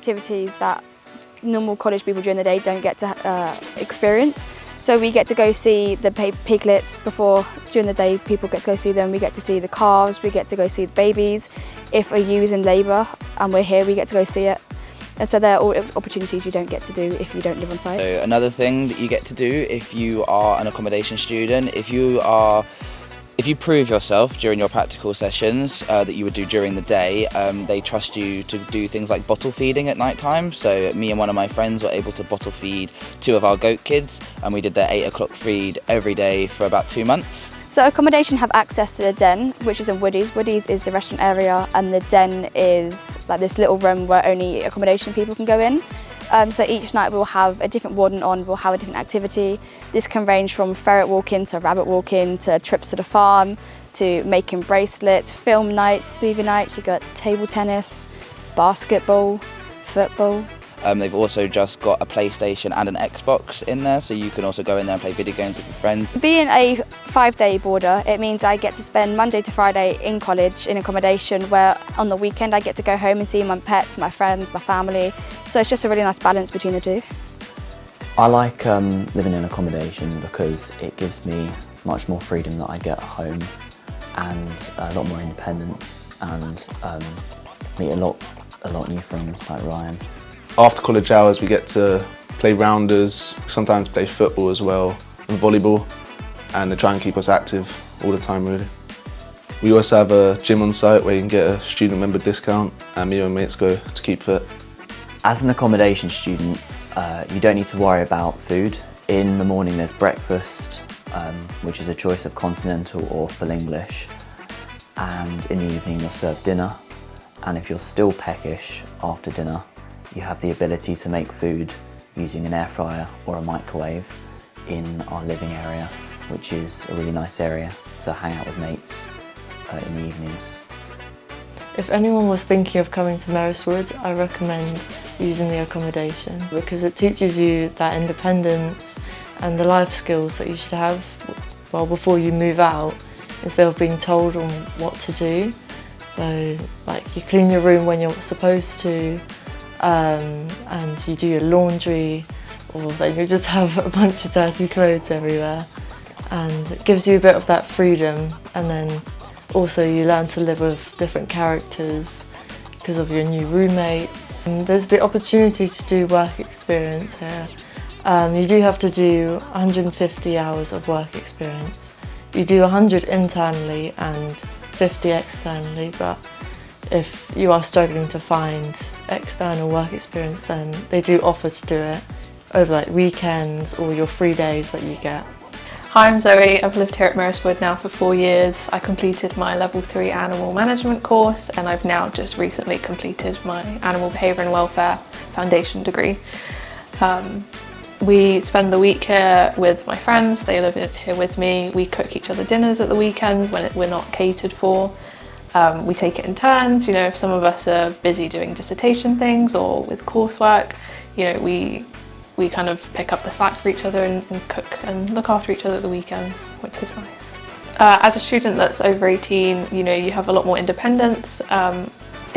activities that normal college people during the day don't get to experience. So we get to go see the piglets during the day people get to go see them. We get to see the calves, we get to go see the babies. If a ewe is in labour and we're here, we get to go see it. And so they're all opportunities you don't get to do if you don't live on site. So another thing that you get to do if you are an accommodation student, if you prove yourself during your practical sessions that you would do during the day, they trust you to do things like bottle feeding at night time. So me and one of my friends were able to bottle feed 2 of our goat kids, and we did their 8 o'clock feed every day for about 2 months. So accommodation have access to the den, which is in Woody's. Woody's is the restaurant area, and the den is like this little room where only accommodation people can go in. So each night we'll have a different warden on, we'll have a different activity. This can range from ferret walking to rabbit walking to trips to the farm to making bracelets, film nights, movie nights. You've got table tennis, basketball, football. They've also just got a PlayStation and an Xbox in there, so you can also go in there and play video games with your friends. Being a 5-day boarder, it means I get to spend Monday to Friday in college in accommodation, where on the weekend I get to go home and see my pets, my friends, my family. So it's just a really nice balance between the two. I like living in accommodation because it gives me much more freedom that I get at home and a lot more independence, and meet a lot new friends like Ryan. After college hours we get to play rounders, sometimes play football as well, and volleyball, and they try and keep us active all the time really. We also have a gym on site where you can get a student member discount, and me and my mates go to keep fit. As an accommodation student, you don't need to worry about food. In the morning there's breakfast, which is a choice of continental or full English, and in the evening you're served dinner, and if you're still peckish after dinner, you have the ability to make food using an air fryer or a microwave in our living area, which is a really nice area to hang out with mates in the evenings. If anyone was thinking of coming to Merrist, I recommend using the accommodation because it teaches you that independence and the life skills that you should have well before you move out, instead of being told on what to do. So like you clean your room when you're supposed to, and you do your laundry, or then you just have a bunch of dirty clothes everywhere, and it gives you a bit of that freedom. And then also you learn to live with different characters because of your new roommates. And there's the opportunity to do work experience here. You do have to do 150 hours of work experience. You do 100 internally and 50 externally, but if you are struggling to find external work experience, then they do offer to do it over like weekends or your free days that you get. Hi, I'm Zoe. I've lived here at Merrist now for 4 years. I completed my level 3 animal management course, and I've now just recently completed my animal behaviour and welfare foundation degree. We spend the week here with my friends. They live here with me. We cook each other dinners at the weekends when we're not catered for. We take it in turns. You know, if some of us are busy doing dissertation things or with coursework, you know, we kind of pick up the slack for each other and cook and look after each other at the weekends, which is nice. As a student that's over 18, you know, you have a lot more independence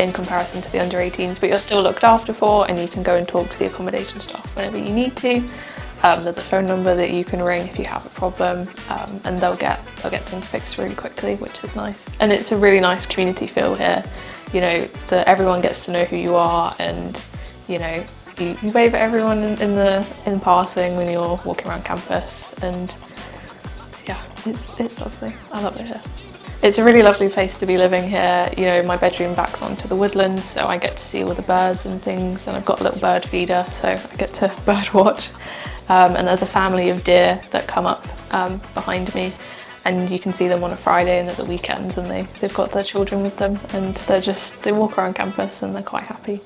in comparison to the under 18s, but you're still looked after for, and you can go and talk to the accommodation staff whenever you need to. There's a phone number that you can ring if you have a problem, and they'll get things fixed really quickly, which is nice. And it's a really nice community feel here. You know, everyone gets to know who you are, and you know, you wave at everyone in passing when you're walking around campus, and yeah, it's lovely. I love it here. It's a really lovely place to be living here. You know, my bedroom backs onto the woodlands, so I get to see all the birds and things, and I've got a little bird feeder, so I get to bird watch. And there's a family of deer that come up behind me, and you can see them on a Friday and at the weekends, and they've got their children with them, and they walk around campus and they're quite happy.